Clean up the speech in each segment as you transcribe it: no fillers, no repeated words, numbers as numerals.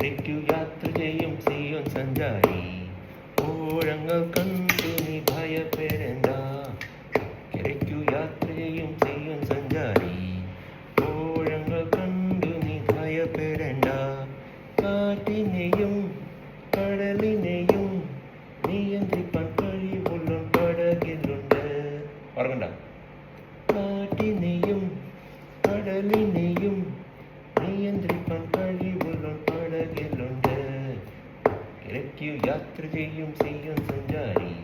അക്കരയ്ക്കു യാത്ര ചെയ്യും സിയോൻ സഞ്ചാരി, ഊഴങ്ങൾ കണ്ടു നീ ഭയപ്പെടേണ്ട. അക്കരയ്ക്കു യാത്ര ചെയ്യും സിയോൻ സഞ്ചാരി, ഊഴങ്ങൾ കണ്ടു നീ ഭയപ്പെടേണ്ട. കാറ്റിനെയും കടലിനെയും നിയന്ത്രിപ്പാൻ കഴിവുള്ള പടകിലുണ്ട്. ഓർമ്മണ്ട, കാറ്റിനെയും കടലിനെയും നിയന്ത്രിപ്പാൻ കഴിവുള്ള പടകിലുണ്ട്. അക്കരയ്ക്കു യാത്ര ചെയ്യും സിയോൻ സഞ്ചാരി,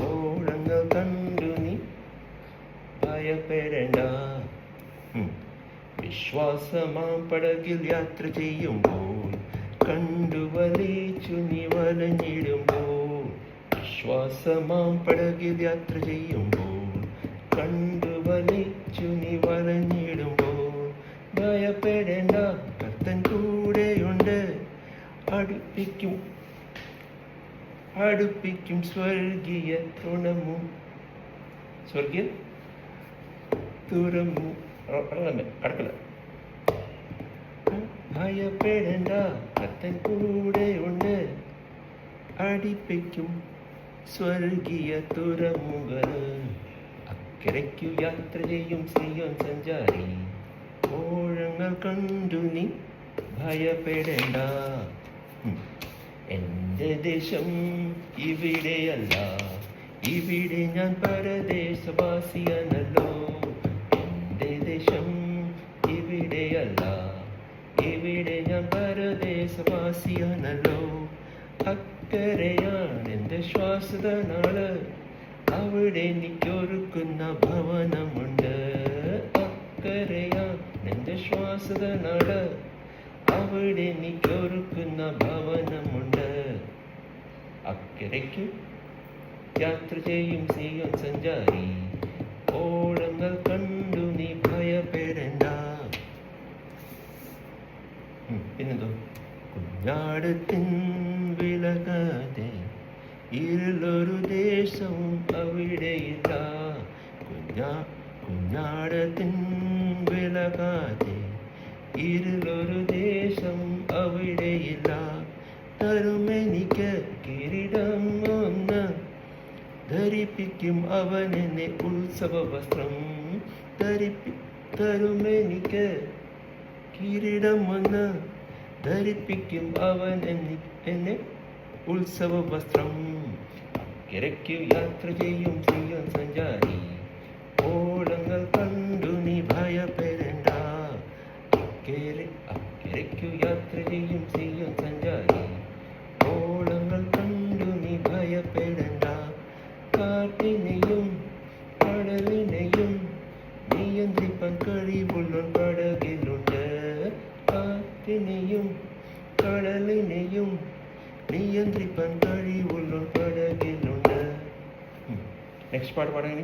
ഓളങ്ങൾ കണ്ടു നീ ഭയപ്പെടേണ്ട. വിശ്വാസമാം പടകിൽ യാത്ര ചെയ്യുമ്പോൾ കണ്ടു വലിച്ചു നീ വലഞ്ഞിടുമ്പോൾ. വിശ്വാസമാം പടകിൽ യാത്ര ചെയ്യുമ്പോൾ കണ്ടു വലിച്ചു നീ വലഞ്ഞിടുമ്പോൾ. ഭയപ്പെടേണ്ട, കർത്തൻ കൂടെയുണ്ട്. അടുപ്പിക്കും സ്വർഗീയ തുണമു സ്വർഗീയ തുറമു കടക്കല. ഭയപ്പെടേണ്ട, കർത്തൻ കൂടെയുണ്ട്. അടിപ്പിക്കും സ്വർഗീയ തുറമുകൾ. അക്കരയ്ക്കു യാത്ര ചെയ്യും സിയോൻ സഞ്ചാരി, ഓഴങ്ങൾ കണ്ടു നീ ഭയപ്പെടേണ്ട. എൻ്റെ ദേശം ഇവിടെയല്ല, ഇവിടെ ഞാൻ പരദേശവാസിയാണല്ലോ. എൻ്റെ ദേശം ഇവിടെയല്ല, ഇവിടെ ഞാൻ പരദേശവാസിയാണല്ലോ. അക്കരയാണ് എൻ്റെ ശ്വാസത നാള്, അവിടെ എനിക്കൊരുക്കുന്ന ഭവനമുണ്ട്. അക്കരയാണ് എൻ്റെ ശ്വാസത നാള്, അവിടെ എനിക്കൊരുക്കുന്ന ഭവനമുണ്ട്. അക്കരയ്ക്കു യാത്ര ചെയ്യും സിയോൻ സഞ്ചാരി, ഓളങ്ങൾ കണ്ടു നീ ഭയപ്പെടേണ്ട. പിന്നെന്തോ, കുഞ്ഞാടത്തിൻ വിലകാതെ ഇരുളൊരു ദേശവും അവിടെയില്ല. കുഞ്ഞാടത്തിൻ വിലകാതെ ഇരുളൊരു ദേശം അവിടെയില്ല. തരുമെനിക്ക് കിരീടം ഒന്ന്, ധരിപ്പിക്കും അവൻ എന്നെ ഉത്സവ വസ്ത്രം. തരുമെനിക്ക് കിരീടം ഒന്ന്, ധരിപ്പിക്കും അവൻ എന്നെ ഉത്സവ വസ്ത്രം. അക്കരയ്ക്കു യാത്ര ചെയ്യും സിയോൻ സഞ്ചാരി, ഓളങ്ങൾ കണ്ടു നീ ഭയപ്പെടേണ്ട. അക്കരയ്ക്കു യാത്ര ചെയ്യും സിയോൻ സഞ്ചാരി, ഓളങ്ങൾ കണ്ടു നീ ഭയപ്പെടേണ്ട. കാറ്റിനെയും കടലിനെയും നിയന്ത്രിപ്പാൻ കഴിവുള്ള പടകിലുണ്ട്. കാറ്റിനെയും കടലിനെയും നിയന്ത്രിപ്പാൻ കഴിവുള്ള പടകിലുണ്ട്. നെക്സ്റ്റ് പാട്ട് പാടാൻ